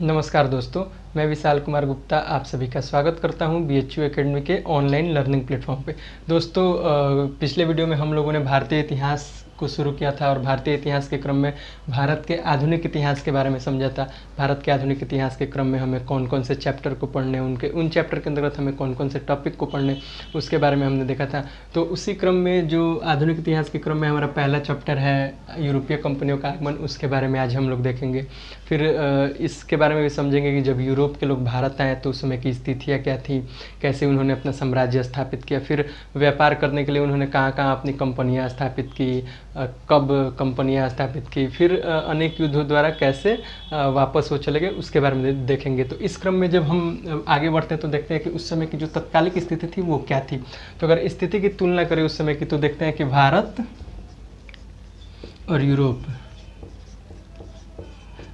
नमस्कार दोस्तों, मैं विशाल कुमार गुप्ता आप सभी का स्वागत करता हूं BHU एकेडमी के ऑनलाइन लर्निंग प्लेटफॉर्म पे। दोस्तों, पिछले वीडियो में हम लोगों ने भारतीय इतिहास को शुरू किया था और भारतीय इतिहास के क्रम में भारत के आधुनिक इतिहास के बारे में समझा था। भारत के आधुनिक इतिहास के क्रम में हमें कौन कौन से चैप्टर को पढ़ने, उन चैप्टर के अंतर्गत हमें कौन कौन से टॉपिक को पढ़ने, उसके बारे में हमने देखा था। तो उसी क्रम में जो आधुनिक इतिहास के क्रम में हमारा पहला चैप्टर है यूरोपीय कंपनियों का आगमन, उसके बारे में आज हम लोग देखेंगे। फिर इसके बारे में भी समझेंगे कि जब यूरोप के लोग भारत आए तो उस समय की स्थितियाँ क्या थी, कैसे उन्होंने अपना साम्राज्य स्थापित किया, फिर व्यापार करने के लिए उन्होंने कहाँ कहाँ अपनी कंपनियाँ स्थापित की, कब कंपनियाँ स्थापित की, फिर अनेक युद्धों द्वारा कैसे वापस वो चले गए, उसके बारे में देखेंगे। तो इस क्रम में जब हम आगे बढ़ते हैं तो देखते हैं कि उस समय की जो तत्कालिक स्थिति थी वो क्या थी। तो अगर स्थिति की तुलना करें उस समय की तो देखते हैं कि भारत और यूरोप,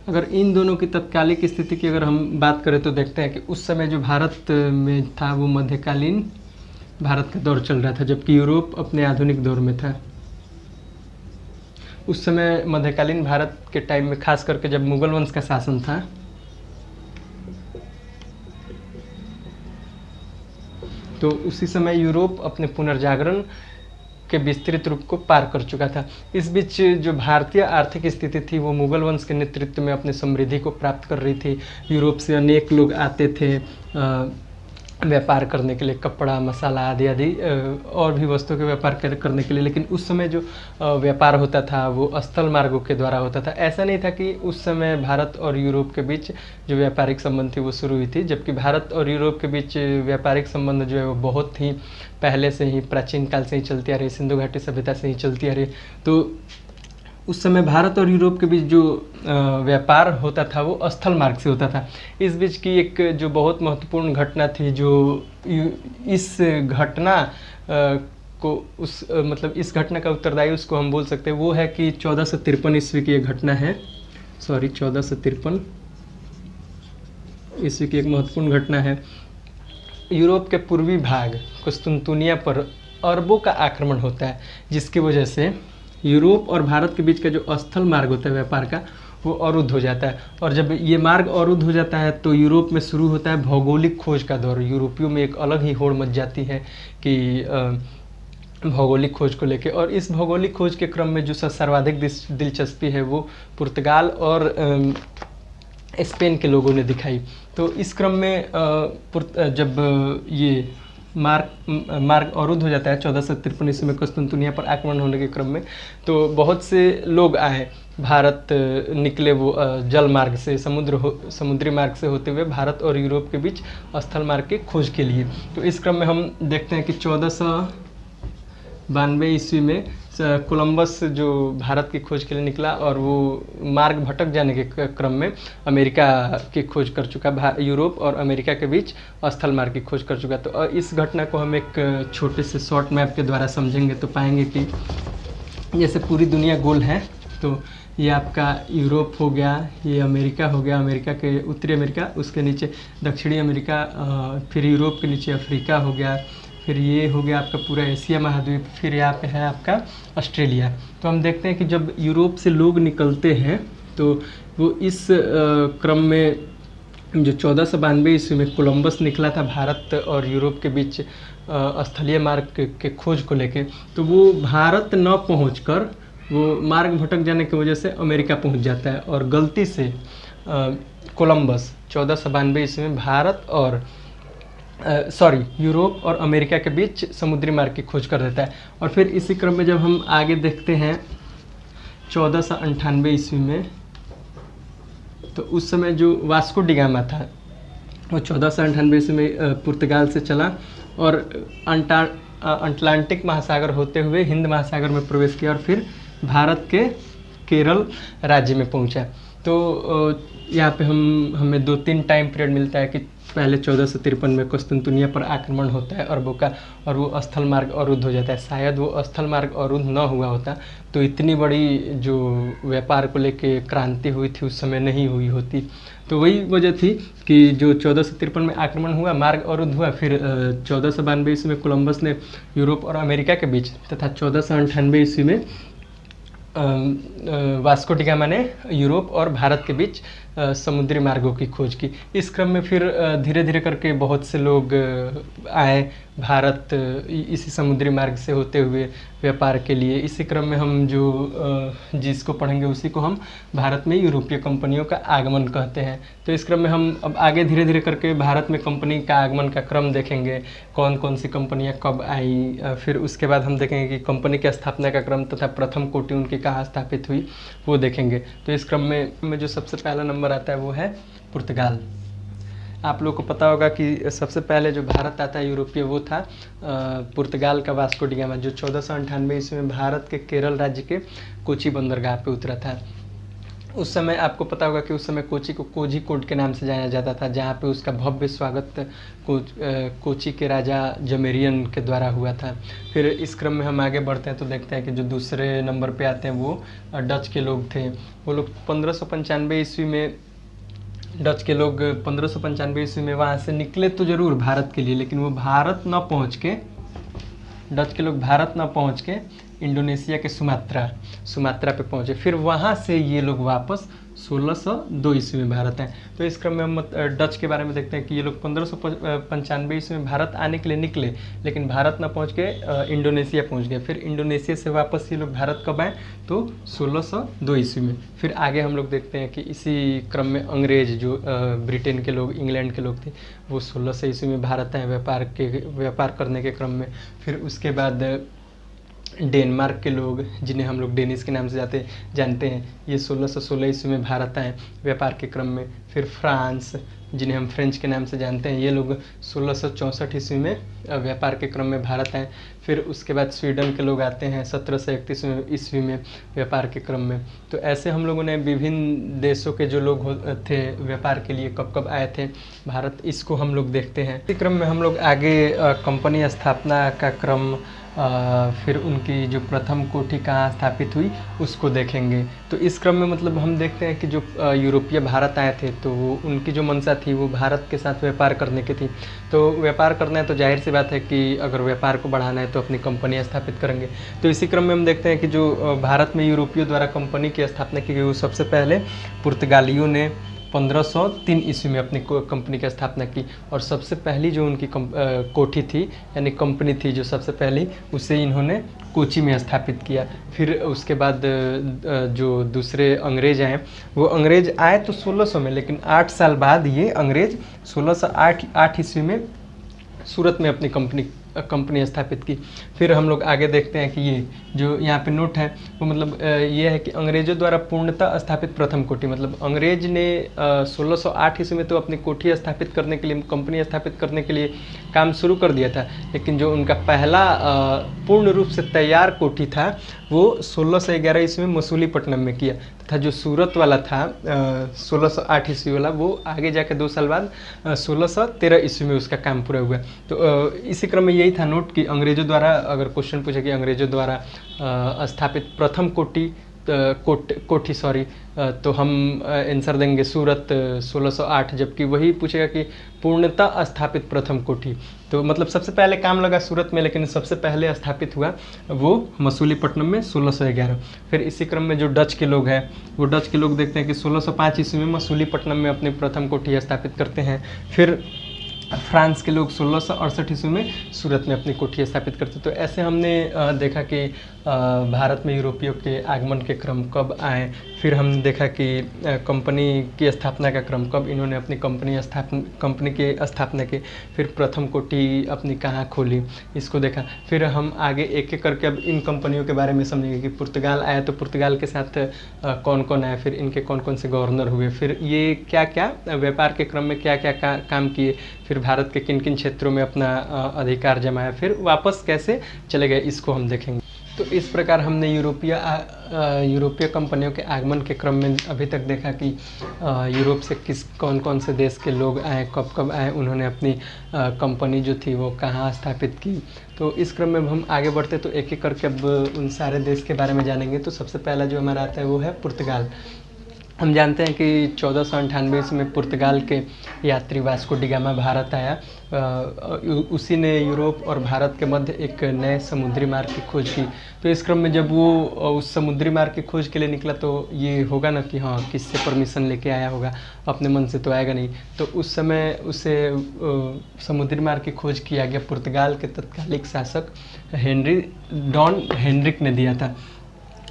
अगर इन दोनों की तत्कालिक स्थिति की अगर हम बात करें तो देखते हैं कि उस समय जो भारत में था वो मध्यकालीन भारत का दौर चल रहा था, जबकि यूरोप अपने आधुनिक दौर में था। उस समय मध्यकालीन भारत के टाइम में खास करके जब मुगल वंश का शासन था तो उसी समय यूरोप अपने पुनर्जागरण के विस्तृत रूप को पार कर चुका था। इस बीच जो भारतीय आर्थिक स्थिति थी वो मुगल वंश के नेतृत्व में अपनी समृद्धि को प्राप्त कर रही थी। यूरोप से अनेक लोग आते थे व्यापार करने के लिए, कपड़ा, मसाला आदि आदि और भी वस्तुओं के व्यापार करने के लिए। लेकिन उस समय जो व्यापार होता था वो स्थल मार्गों के द्वारा होता था। ऐसा नहीं था कि उस समय भारत और यूरोप के बीच जो व्यापारिक संबंध थी वो शुरू हुई थी, जबकि भारत और यूरोप के बीच व्यापारिक संबंध जो है वो बहुत ही पहले से ही, प्राचीन काल से ही चलती आ रही, सिंधु घाटी सभ्यता से ही चलती आ रही। तो उस समय भारत और यूरोप के बीच जो व्यापार होता था वो स्थल मार्ग से होता था। इस बीच की एक जो बहुत महत्वपूर्ण घटना थी, जो इस घटना को मतलब इस घटना का उत्तरदायी उसको हम बोल सकते हैं, वो है कि 1453 ईस्वी की एक घटना है। 1453 ईस्वी की एक महत्वपूर्ण घटना है। यूरोप के पूर्वी भाग कुस्तुनतुनिया पर अरबों का आक्रमण होता है, जिसकी वजह से यूरोप और भारत के बीच का जो स्थल मार्ग होता है व्यापार का वो अवरुद्ध हो जाता है। और जब ये मार्ग अवरुद्ध हो जाता है तो यूरोप में शुरू होता है भौगोलिक खोज का दौर। यूरोपियों में एक अलग ही होड़ मच जाती है कि भौगोलिक खोज को लेके, और इस भौगोलिक खोज के क्रम में जो सर्वाधिक दिलचस्पी है वो पुर्तगाल और स्पेन के लोगों ने दिखाई। तो इस क्रम में जब ये मार्ग अवरुद्ध हो जाता है 1453 ईस्वी में कुस्तुनतुनिया पर आक्रमण होने के क्रम में, तो बहुत से लोग आए भारत, निकले वो जल मार्ग से, समुद्री मार्ग से होते हुए भारत और यूरोप के बीच स्थल मार्ग की खोज के लिए। तो इस क्रम में हम देखते हैं कि 1492 ईस्वी में कोलंबस जो भारत की खोज के लिए निकला और वो मार्ग भटक जाने के क्रम में अमेरिका की खोज कर चुका, यूरोप और अमेरिका के बीच स्थल मार्ग की खोज कर चुका। तो इस घटना को हम एक छोटे से शॉर्ट मैप के द्वारा समझेंगे तो पाएंगे कि जैसे पूरी दुनिया गोल है, तो ये आपका यूरोप हो गया, ये अमेरिका हो गया, अमेरिका के उत्तरी अमेरिका, उसके नीचे दक्षिणी अमेरिका, फिर यूरोप के नीचे अफ्रीका हो गया, फिर ये हो गया आपका पूरा एशिया महाद्वीप, फिर यहाँ पे है आपका ऑस्ट्रेलिया। तो हम देखते हैं कि जब यूरोप से लोग निकलते हैं तो वो इस क्रम में जो 1492 ईस्वी में कोलंबस निकला था भारत और यूरोप के बीच स्थलीय मार्ग के खोज को लेके, तो वो भारत न पहुंचकर वो मार्ग भटक जाने की वजह से अमेरिका पहुंच जाता है और गलती से कोलंबस 1492 ईस्वी में भारत और यूरोप और अमेरिका के बीच समुद्री मार्ग की खोज कर देता है। और फिर इसी क्रम में जब हम आगे देखते हैं 1498 ईस्वी में, तो उस समय जो वास्को डिगामा था वो 1498 ईस्वी में पुर्तगाल से चला और अटलांटिक महासागर होते हुए हिंद महासागर में प्रवेश किया और फिर भारत के केरल राज्य में पहुंचा। तो यहाँ पे हमें 2-3 टाइम पीरियड मिलता है कि पहले 1453 में कुस्तुनतुनिया पर आक्रमण होता है अरबों का और वो स्थल मार्ग अवरुद्ध हो जाता है। शायद वो स्थल मार्ग अवरुद्ध न हुआ होता तो इतनी बड़ी जो व्यापार को लेके क्रांति हुई थी उस समय नहीं हुई होती। तो वही वजह थी कि जो 1453 में आक्रमण हुआ, मार्ग अवरुद्ध हुआ, फिर 1492 ईस्वी में कोलंबस ने यूरोप और अमेरिका के बीच तथा 1498 ईस्वी में वास्को डिगामा ने यूरोप और भारत के बीच समुद्री मार्गों की खोज की। इस क्रम में फिर धीरे धीरे करके बहुत से लोग आए भारत इसी समुद्री मार्ग से होते हुए व्यापार के लिए। इसी क्रम में हम जो जिसको पढ़ेंगे उसी को हम भारत में यूरोपीय कंपनियों का आगमन कहते हैं। तो इस क्रम में हम अब आगे धीरे धीरे करके भारत में कंपनी का आगमन का क्रम देखेंगे, कौन कौन सी कंपनियां कब आई, फिर उसके बाद हम देखेंगे कि कंपनी की स्थापना का क्रम तथा प्रथम कोटि उनकी कहाँ स्थापित हुई वो देखेंगे। तो इस क्रम में जो सबसे पहला नंबर आता है वो है पुर्तगाल। आप लोग को पता होगा कि सबसे पहले जो भारत आता है यूरोपीय वो था पुर्तगाल का वास्को डी गामा, जो 1498 ईस्वी में भारत के केरल राज्य के कोची बंदरगाह पे उतरा था। उस समय आपको पता होगा कि उस समय कोची को कोझिकोड के नाम से जाना जाता था, जहाँ पे उसका भव्य स्वागत कोची के राजा जमेरियन के द्वारा हुआ था। फिर इस क्रम में हम आगे बढ़ते हैं तो देखते हैं कि जो दूसरे नंबर पे आते हैं वो डच के लोग थे। वो लोग 1595 ईस्वी में डच के लोग 1595 ईस्वी में वहाँ से निकले तो ज़रूर भारत के लिए, लेकिन वो भारत न पहुँच के डच के लोग भारत न पहुँच के इंडोनेशिया के सुमात्रा पे पहुँचे। फिर वहाँ से ये लोग वापस 1602 ईस्वी में भारत आए। तो इस क्रम में हम डच के बारे में देखते हैं कि ये लोग 1595 ईस्वी में भारत आने के लिए निकले, लेकिन भारत न पहुँच के इंडोनेशिया पहुँच गए। फिर इंडोनेशिया से वापस ये लोग भारत कब आए तो 1602 ईस्वी में। फिर आगे हम लोग देखते हैं कि इसी क्रम में अंग्रेज जो ब्रिटेन के लोग, इंग्लैंड के लोग थे, वो 1600 ईस्वी में भारत आए व्यापार करने के क्रम में। फिर उसके बाद डेनमार्क के लोग, जिन्हें हम लोग डेनिस के नाम से जानते हैं, ये 1616 ईस्वी में भारत आए व्यापार के क्रम में। फिर फ्रांस, जिन्हें हम फ्रेंच के नाम से जानते हैं, ये लोग 1664 ईस्वी में व्यापार के क्रम में भारत आए। फिर उसके बाद स्वीडन के लोग आते हैं 1731 ईस्वी में व्यापार के क्रम में। तो ऐसे हम लोगों ने विभिन्न देशों के जो लोग थे व्यापार के लिए कब कब आए थे भारत, इसको हम लोग देखते हैं। इसी क्रम में हम लोग आगे कंपनी स्थापना का क्रम, फिर उनकी जो प्रथम कोठी कहाँ स्थापित हुई उसको देखेंगे। तो इस क्रम में मतलब हम देखते हैं कि जो यूरोपीय भारत आए थे तो उनकी जो मंशा थी वो भारत के साथ व्यापार करने की थी। तो व्यापार करना है तो जाहिर सी बात है कि अगर व्यापार को बढ़ाना है तो अपनी कंपनियाँ स्थापित करेंगे। तो इसी क्रम में हम देखते हैं कि जो भारत में यूरोपियों द्वारा कंपनी की स्थापना की गई वो सबसे पहले पुर्तगालियों ने 1503 ईस्वी में अपनी कंपनी की स्थापना की। और सबसे पहली जो उनकी कोठी थी यानी कंपनी थी जो सबसे पहली, उसे इन्होंने कोची में स्थापित किया। फिर उसके बाद जो दूसरे अंग्रेज आए, वो अंग्रेज आए तो 1600 में, लेकिन 8 साल बाद ये अंग्रेज 1608 ईस्वी में सूरत में अपनी कंपनी स्थापित की। फिर हम लोग आगे देखते हैं कि ये जो यहाँ पे नोट है वो मतलब ये है कि अंग्रेजों द्वारा पूर्णतः स्थापित प्रथम कोठी, मतलब अंग्रेज ने 1608 ईस्वी में तो अपनी कोठी स्थापित करने के लिए, कंपनी स्थापित करने के लिए काम शुरू कर दिया था, लेकिन जो उनका पहला पूर्ण रूप से तैयार कोठी था वो 1611 ईस्वी में मसूलीपट्टनम में किया तथा जो सूरत वाला था 1608 ईस्वी वाला, वो आगे जाके 2 साल बाद 1613 ईस्वी में उसका काम पूरा हुआ। तो इसी क्रम में यही था नोट कि अंग्रेजों द्वारा, अगर क्वेश्चन पूछे कि अंग्रेजों द्वारा स्थापित प्रथम कोठी तो हम आंसर देंगे सूरत 1608, जबकि वही पूछेगा कि पूर्णतः स्थापित प्रथम कोठी, तो मतलब सबसे पहले काम लगा सूरत में, लेकिन सबसे पहले स्थापित हुआ वो मसूलीपट्टनम में 1611। फिर इसी क्रम में जो डच के लोग हैं, वो डच के लोग देखते हैं कि 1605 ईस्वी में मसूलीपट्टनम में अपनी प्रथम कोठी स्थापित करते हैं। फिर फ्रांस के लोग 1668 ईस्वी में सूरत में अपनी कोठी स्थापित करते। तो ऐसे हमने देखा कि भारत में यूरोपियों के आगमन के क्रम कब आए। फिर हमने देखा कि कंपनी की स्थापना का क्रम कब इन्होंने अपनी कंपनी की स्थापना की। फिर प्रथम कोठी अपनी कहाँ खोली, इसको देखा। फिर हम आगे एक एक करके अब इन कंपनियों के बारे में समझेंगे कि पुर्तगाल आया तो पुर्तगाल के साथ कौन कौन आया, फिर इनके कौन कौन से गवर्नर हुए, फिर ये क्या क्या व्यापार के क्रम में क्या क्या काम किए, फिर भारत के किन किन क्षेत्रों में अपना अधिकार जमाया, फिर वापस कैसे चले गए, इसको हम देखेंगे। तो इस प्रकार हमने यूरोपीय कंपनियों के आगमन के क्रम में अभी तक देखा कि यूरोप से कौन कौन से देश के लोग आए, कब कब आए, उन्होंने अपनी कंपनी जो थी वो कहाँ स्थापित की। तो इस क्रम में हम आगे बढ़ते तो एक एक करके अब उन सारे देश के बारे में जानेंगे। तो सबसे पहला जो हमारा आता है वो है पुर्तगाल। हम जानते हैं कि 1498 ईस्वी में पुर्तगाल के यात्री वास्को डी गामा भारत आया। उसी ने यूरोप और भारत के मध्य एक नए समुद्री मार्ग की खोज की। तो इस क्रम में जब वो उस समुद्री मार्ग की खोज के लिए निकला तो ये होगा ना कि हाँ किससे परमिशन लेके आया होगा, अपने मन से तो आएगा नहीं। तो उस समय उसे समुद्री मार्ग की खोज किया गया पुर्तगाल के तत्कालिक शासक डॉन हेनरिक ने दिया था।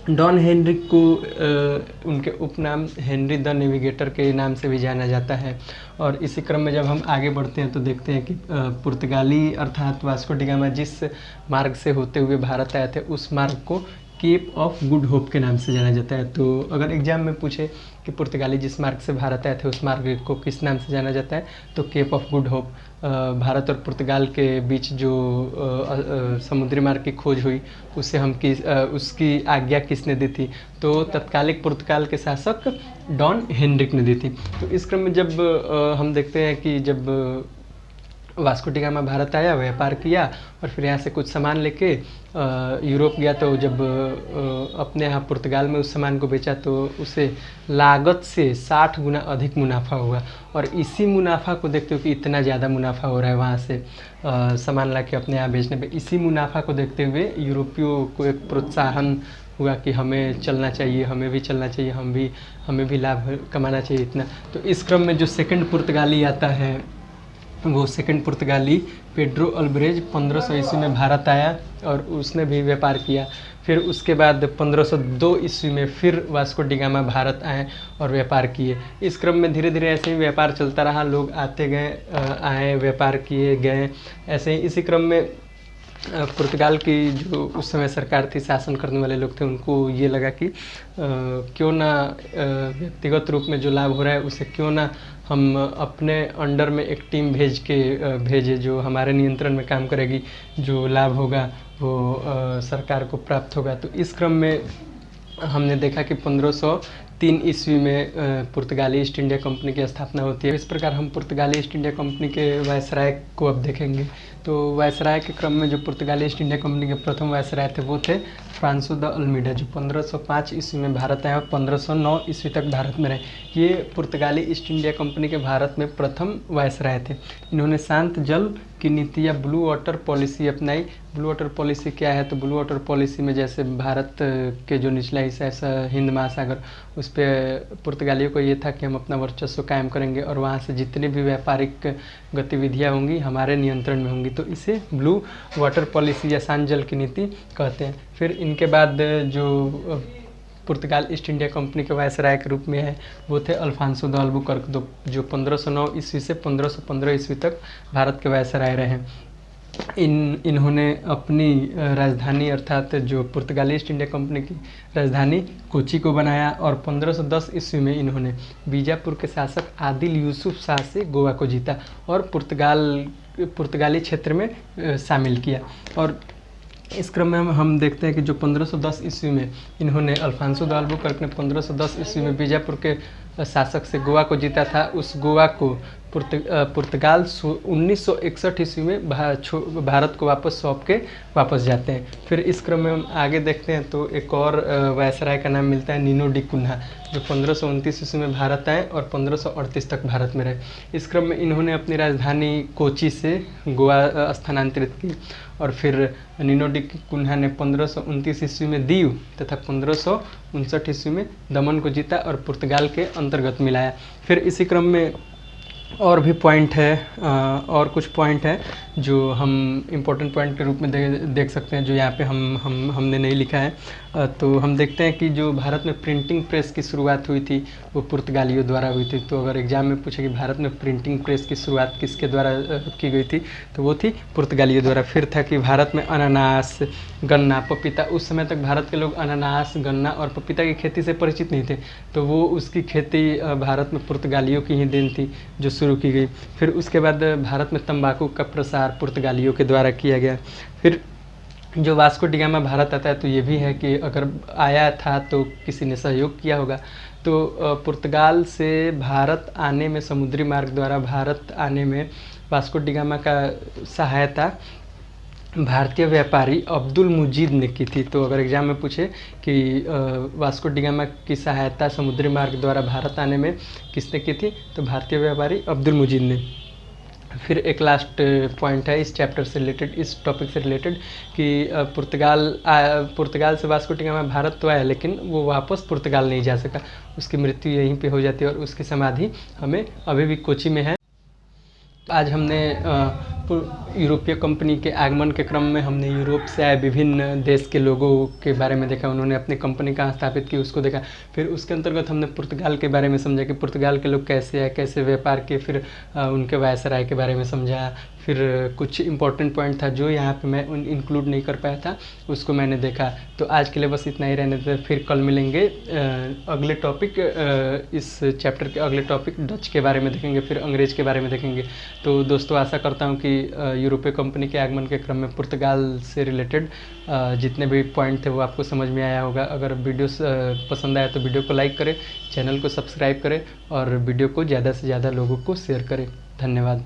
डॉन हेनरिक को उनके उपनाम हेनरी द नेविगेटर के नाम से भी जाना जाता है। और इसी क्रम में जब हम आगे बढ़ते हैं तो देखते हैं कि पुर्तगाली अर्थात वास्को डी गामा जिस मार्ग से होते हुए भारत आए थे उस मार्ग को केप ऑफ गुड होप के नाम से जाना जाता है। तो अगर एग्जाम में पूछे कि पुर्तगाली जिस मार्ग से भारत आए थे उस मार्ग को किस नाम से जाना जाता है तो Cape of Good Hope. Bharat और पुर्तगाल के बीच जो समुद्री मार्ग की खोज हुई उसकी आज्ञा किसने दी थी, तो तत्कालिक पुर्तगाल के शासक डॉन हेनरिक ने दी थी। तो इस क्रम में जब हम देखते हैं कि जब वास्को डी गामा भारत आया, व्यापार किया और फिर यहाँ से कुछ सामान लेके यूरोप गया, तो जब अपने यहाँ पुर्तगाल में उस सामान को बेचा तो उसे लागत से 60 गुना अधिक मुनाफा हुआ। और इसी मुनाफा को देखते हो कि इतना ज़्यादा मुनाफा हो रहा है वहाँ से सामान ला के अपने यहाँ बेचने पे, इसी मुनाफा को देखते हुए यूरोपियों को एक प्रोत्साहन हुआ कि हमें चलना चाहिए, हमें भी चलना चाहिए, हमें भी लाभ कमाना चाहिए इतना। तो इस क्रम में जो सेकंड पुर्तगाली आता है वो सेकंड पुर्तगाली पेड्रो अल्ब्रेज 1500 ईस्वी में भारत आया और उसने भी व्यापार किया। फिर उसके बाद 1502 ईस्वी में फिर वास्को डी गामा भारत आए और व्यापार किए। इस क्रम में धीरे धीरे ऐसे ही व्यापार चलता रहा, लोग आते गए आए, व्यापार किए गए ऐसे ही। इसी क्रम में पुर्तगाल की जो उस समय सरकार थी, शासन करने वाले लोग थे, उनको ये लगा कि क्यों ना व्यक्तिगत रूप में जो लाभ हो रहा है उसे क्यों ना हम अपने अंडर में एक टीम भेजे जो हमारे नियंत्रण में काम करेगी, जो लाभ होगा वो सरकार को प्राप्त होगा। तो इस क्रम में हमने देखा कि 1503 ईस्वी में पुर्तगाली ईस्ट इंडिया कंपनी की स्थापना होती है। इस प्रकार हम पुर्तगाली ईस्ट इंडिया कंपनी के वायसराय को अब देखेंगे। तो वायसराय के क्रम में जो पुर्तगाली ईस्ट इंडिया कंपनी के प्रथम वायसराय थे वो थे फ्रांसो द अल्मीडा, जो 1505 ईस्वी में भारत आए और 1509 ईस्वी तक भारत में रहे। ये पुर्तगाली ईस्ट इंडिया कंपनी के भारत में प्रथम वायसराय थे। इन्होंने शांत जल की नीति या ब्लू वाटर पॉलिसी अपनाई। ब्लू वाटर पॉलिसी क्या है, तो ब्लू वाटर पॉलिसी में जैसे भारत के जो निचला हिस्सा है हिंद महासागर, उस पर पुर्तगालियों को ये था कि हम अपना वर्चस्व कायम करेंगे और वहाँ से जितनी भी व्यापारिक गतिविधियाँ होंगी हमारे नियंत्रण में होंगी, तो इसे ब्लू वाटर पॉलिसी या शांत जल की नीति कहते हैं। फिर इनके बाद जो पुर्तगाल ईस्ट इंडिया कंपनी के वायसराय के रूप में है वो थे अल्फांसो द अल्बुकर्क, जो 1509 ईस्वी से 1515 ईस्वी तक भारत के वायसराय रहे। इन्होंने अपनी राजधानी अर्थात जो पुर्तगाली ईस्ट इंडिया कंपनी की राजधानी कोची को बनाया और 1510 ईस्वी में इन्होंने बीजापुर के शासक आदिल यूसुफ शाह से गोवा को जीता और पुर्तगाली क्षेत्र में शामिल किया। और इस क्रम में हम देखते हैं कि जो 1510 ईस्वी में इन्होंने अल्फांसो द अल्बुकर्क ने 1510 ईस्वी में बीजापुर के शासक से गोवा को जीता था। उस गोवा को पुर्तगाल 1961 ईस्वी में भारत को वापस सौंप के वापस जाते हैं। फिर इस क्रम में हम आगे देखते हैं तो एक और वायसराय का नाम मिलता है नीनो डी कुन्हा, जो 1529 ईस्वी में भारत आए और 1538 तक भारत में रहे। इस क्रम में इन्होंने अपनी राजधानी कोची से गोवा स्थानांतरित की और फिर नीनो डी कुन्हा ने 1529 ईस्वी में दीव तथा 1559 ईस्वी में दमन को जीता और पुर्तगाल के अंतर्गत मिलाया। फिर इसी क्रम में और भी पॉइंट है, और कुछ पॉइंट है जो हम इम्पोर्टेंट पॉइंट के रूप में देख सकते हैं, जो यहाँ पे हमने नहीं लिखा है। तो हम देखते हैं कि जो भारत में प्रिंटिंग प्रेस की शुरुआत हुई थी वो पुर्तगालियों द्वारा हुई थी। तो अगर एग्जाम में पूछे कि भारत में प्रिंटिंग प्रेस की शुरुआत किसके द्वारा की गई थी, तो वो थी पुर्तगालियों द्वारा। फिर था कि भारत में अनानास, गन्ना, पपीता, उस समय तक भारत के लोग अनानास, गन्ना और पपीता की खेती से परिचित नहीं थे, तो वो उसकी खेती भारत में पुर्तगालियों की ही देन थी जो शुरू की गई। फिर उसके बाद भारत में तंबाकू का प्रसार पुर्तगालियों के द्वारा किया गया। फिर जो वास्को डी गामा भारत आता है तो ये भी है कि अगर आया था तो किसी ने सहयोग किया होगा। तो पुर्तगाल से भारत आने में, समुद्री मार्ग द्वारा भारत आने में वास्को डी गामा का सहायता भारतीय व्यापारी अब्दुल मुजीद ने की थी। तो अगर एग्जाम में पूछे कि वास्को डी गामा की सहायता समुद्री मार्ग द्वारा भारत आने में किसने की थी, तो भारतीय व्यापारी अब्दुल मुजीद ने। फिर एक लास्ट पॉइंट है इस चैप्टर से रिलेटेड, इस टॉपिक से रिलेटेड, कि पुर्तगाल से वास्को डी गामा भारत तो आया, लेकिन वो वापस पुर्तगाल नहीं जा सका, उसकी मृत्यु यहीं पे हो जाती है और उसकी समाधि हमें अभी भी कोची में है। आज हमने यूरोपीय कंपनी के आगमन के क्रम में हमने यूरोप से आए विभिन्न देश के लोगों के बारे में देखा, उन्होंने अपनी कंपनी कहाँ स्थापित की उसको देखा। फिर उसके अंतर्गत हमने पुर्तगाल के बारे में समझा कि पुर्तगाल के लोग कैसे आए, कैसे व्यापार के, फिर उनके वायसराय के बारे में समझा। फिर कुछ इंपॉर्टेंट पॉइंट था जो यहाँ पे मैं इंक्लूड नहीं कर पाया था, उसको मैंने देखा। तो आज के लिए बस इतना ही रहने देते, फिर कल मिलेंगे अगले टॉपिक, इस चैप्टर के अगले टॉपिक डच के बारे में देखेंगे, फिर अंग्रेज के बारे में देखेंगे। तो दोस्तों आशा करता हूँ कि यूरोपीय कंपनी के आगमन के क्रम में पुर्तगाल से रिलेटेड जितने भी पॉइंट थे वो आपको समझ में आया होगा। अगर वीडियो पसंद आया तो वीडियो को लाइक करें, चैनल को सब्सक्राइब करें और वीडियो को ज़्यादा से ज़्यादा लोगों को शेयर करें। धन्यवाद।